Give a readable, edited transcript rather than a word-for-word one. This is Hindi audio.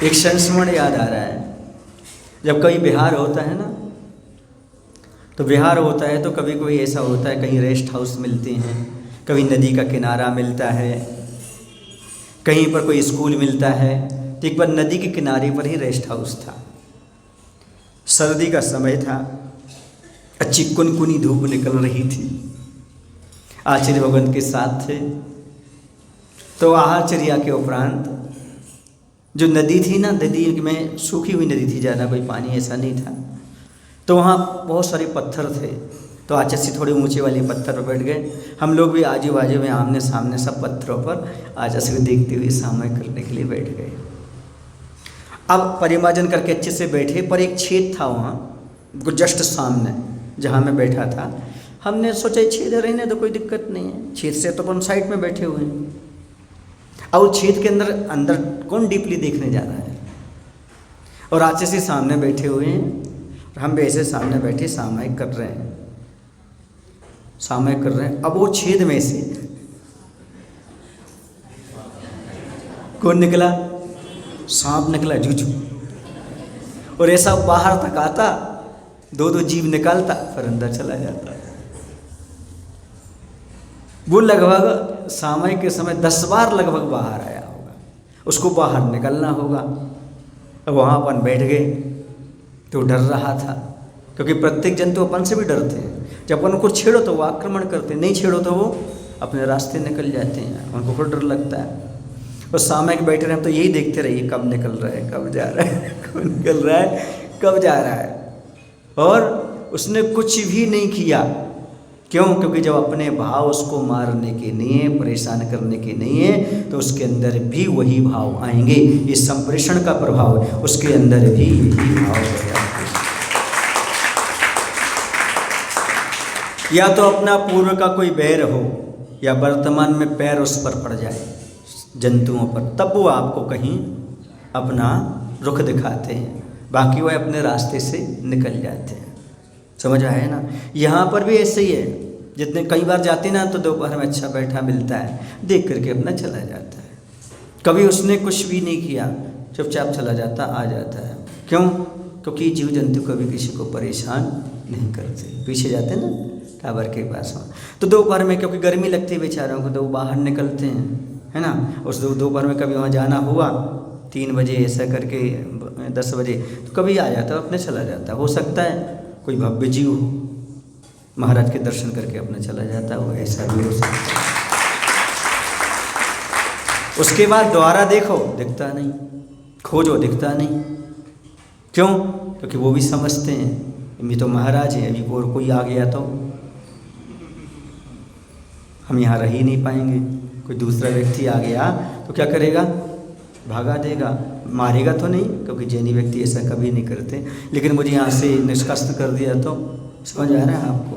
एक संस्मरण याद आ रहा है। जब कभी बिहार होता है ना, तो बिहार होता है तो कभी कोई ऐसा होता है, कहीं रेस्ट हाउस मिलते हैं, कभी नदी का किनारा मिलता है, कहीं पर कोई स्कूल मिलता है। तो एक बार नदी के किनारे पर ही रेस्ट हाउस था। सर्दी का समय था, अच्छी कुनकुनी धूप निकल रही थी। आचार्य भगवंत के साथ थे। तो आहारचर्या के उपरांत जो नदी थी ना, नदी में सूखी हुई नदी थी, ज़्यादा कोई पानी ऐसा नहीं था। तो वहाँ बहुत सारे पत्थर थे। तो आचार्य से थोड़े ऊंचे वाले पत्थर पर बैठ गए। हम लोग भी आजू बाजू में आमने सामने सब पत्थरों पर आचार्य को देखते हुए समय करने के लिए बैठ गए। अब परिमार्जन करके अच्छे से बैठे, पर एक छेद था वहाँ जस्ट सामने जहाँ मैं बैठा था। हमने सोचा छेद रहने तो कोई दिक्कत नहीं है, छेद से तो अपन साइड में बैठे हुए हैं। और छेद के अंदर कौन डीपली देखने जा रहा है। और आचार्य से सामने बैठे हुए हैं, हम भी ऐसे सामने बैठे सामयिक कर रहे हैं, सामयिक कर रहे हैं। अब वो छेद में से कौन निकला? सांप निकला, जूझू। और ऐसा बाहर तक आता, दो दो जीव निकालता, फिर अंदर चला जाता। वो लगभग सामयिक के समय 10 बार लगभग बाहर आया होगा। उसको बाहर निकलना होगा। अब वहाँ अपन बैठ गए तो डर रहा था, क्योंकि प्रत्येक जंतु अपन से भी डरते हैं। जब अपन को छेड़ो तो वो आक्रमण करते हैं, नहीं छेड़ो तो वो अपने रास्ते निकल जाते हैं। उनको खुद डर लगता है। और सामयिक बैठे रहे, हम तो यही देखते रहिए कब निकल रहा है, कब जा रहा है, कब निकल रहा है, कब जा रहा है। और उसने कुछ भी नहीं किया। क्यों? क्योंकि जब अपने भाव उसको मारने के नहीं है, परेशान करने के नहीं है, तो उसके अंदर भी वही भाव आएंगे। ये संप्रेषण का प्रभाव है, उसके अंदर भी यही भाव आएंगे। या तो अपना पूर्व का कोई बैर हो, या वर्तमान में पैर उस पर पड़ जाए जंतुओं पर, तब वो आपको कहीं अपना रुख दिखाते हैं। बाकी वो अपने रास्ते से निकल जाते हैं। समझ आया ना? यहाँ पर भी ऐसे ही है। जितने कई बार जाते ना, तो दोपहर में अच्छा बैठा मिलता है, देख करके अपना चला जाता है। कभी उसने कुछ भी नहीं किया, चुपचाप चला जाता, आ जाता है। क्यों? क्योंकि जीव जंतु कभी किसी को परेशान नहीं करते। पीछे जाते ना टावर के पास, तो दोपहर में क्योंकि गर्मी लगती है बेचारों को, तो वो बाहर निकलते हैं, है ना। उस दोपहर में कभी वहाँ जाना हुआ 3 बजे ऐसा करके 10 बजे, तो कभी आ जाता, अपने चला जाता। हो सकता है कोई भव्य जीव हो, महाराज के दर्शन करके अपना चला जाता हो, ऐसा भी हो सकता है। उसके बाद दोबारा देखो, दिखता नहीं, खोजो, दिखता नहीं। क्यों? क्योंकि वो भी समझते हैं ये तो महाराज है, अभी और कोई आ गया तो हम यहाँ रह ही नहीं पाएंगे। कोई दूसरा व्यक्ति आ गया तो क्या करेगा? भागा देगा, मारेगा तो नहीं, क्योंकि जैनी व्यक्ति ऐसा कभी नहीं करते। लेकिन मुझे यहाँ से निष्कासित कर दिया तो समझ आ रहा है आपको?